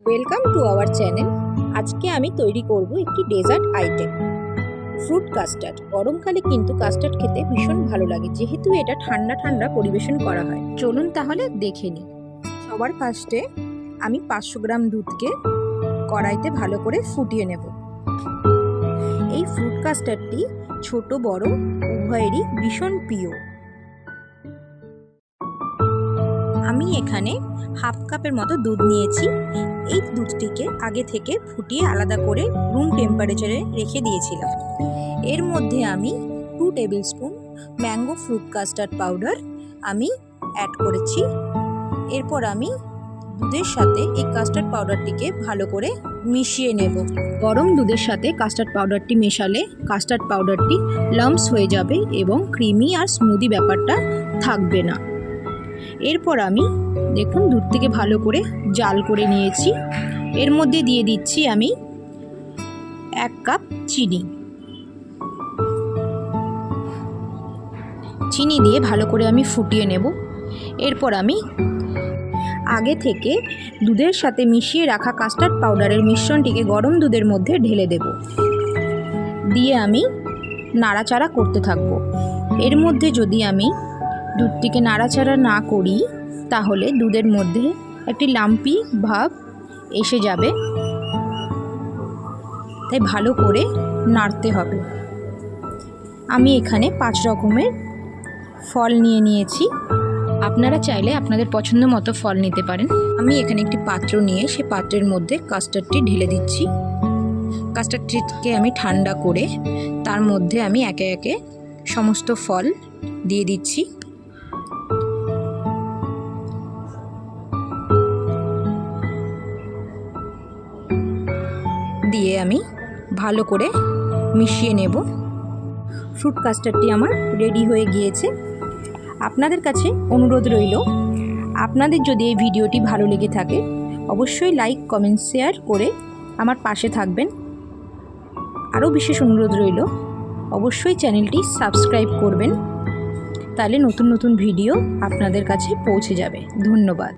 Welcome to our channel. আজকে আমি তৈরি করব একটি ডেজার্ট আইটেম, ফ্রুট কাস্টার্ড। গরমকালে কিন্তু কাস্টার্ড খেতে ভীষণ ভালো লাগে, যেহেতু এটা ঠান্ডা ঠান্ডা পরিবেশন করা হয়। চলুন তাহলে দেখে নিই। সবার ফার্স্টে আমি 500 গ্রাম দুধকে কড়াইতে ভালো করে ফুটিয়ে নেব। এই ফ্রুট কাস্টার্ডটি ছোট বড় উভয়েরই ভীষণ প্রিয়। আমি এখানে হাফ কাপের মতো দুধ নিয়েছি। এই দুধটিকে আগে থেকে ফুটিয়ে আলাদা করে রুম টেম্পারেচারে রেখে দিয়েছিলাম। এর মধ্যে আমি 2 table spoon mango fruit custard powder আমি অ্যাড করেছি। এরপর আমি দুধের সাথে এই কাস্টার্ড পাউডারটিকে ভালো করে মিশিয়ে নেব। গরম দুধের সাথে কাস্টার্ড পাউডারটি মেশালে কাস্টার্ড পাউডারটি লাম্পস হয়ে যাবে এবং ক্রিমি আর স্মুদি ব্যাপারটা থাকবে না। এরপর আমি দেখুন দুধটিকে ভালো করে জাল করে নিয়েছি। এর মধ্যে দিয়ে দিচ্ছি আমি 1 কাপ চিনি দিয়ে ভালো করে আমি ফুটিয়ে নেব। এরপর আমি আগে থেকে দুধের সাথে মিশিয়ে রাখা কাস্টার্ড পাউডারের মিশ্রণটিকে গরম দুধের মধ্যে ঢেলে দেব। দিয়ে আমি নাড়াচাড়া করতে থাকব। এর মধ্যে যদি আমি দুধটিকে নাড়াচাড়া না করি তাহলে দুধের মধ্যে একটি লাম্পি ভাব এসে যাবে, তাই ভালো করে নাড়তে হবে। আমি এখানে 5 রকমের ফল নিয়ে নিয়েছি। আপনারা চাইলে আপনাদের পছন্দ মতো ফল নিতে পারেন। আমি এখানে একটি পাত্র নিয়ে সে পাত্রের মধ্যে কাস্টার্ডটি ঢেলে দিচ্ছি। কাস্টার্ডটিকে আমি ঠান্ডা করে তার মধ্যে আমি একে একে সমস্ত ফল দিয়ে দিচ্ছি। দিয়ে আমি ভালো করে মিশিয়ে নেব। ফ্রুট কাস্টার্ডটি আমার রেডি হয়ে গিয়েছে। আপনাদের কাছে অনুরোধ রইল, আপনাদের যদি এই ভিডিওটি ভালো লেগে থাকে অবশ্যই লাইক কমেন্ট শেয়ার করে আমার পাশে থাকবেন। আরও বিশেষ অনুরোধ রইল, অবশ্যই চ্যানেলটি সাবস্ক্রাইব করবেন, তাহলে নতুন নতুন ভিডিও আপনাদের কাছে পৌঁছে যাবে। ধন্যবাদ।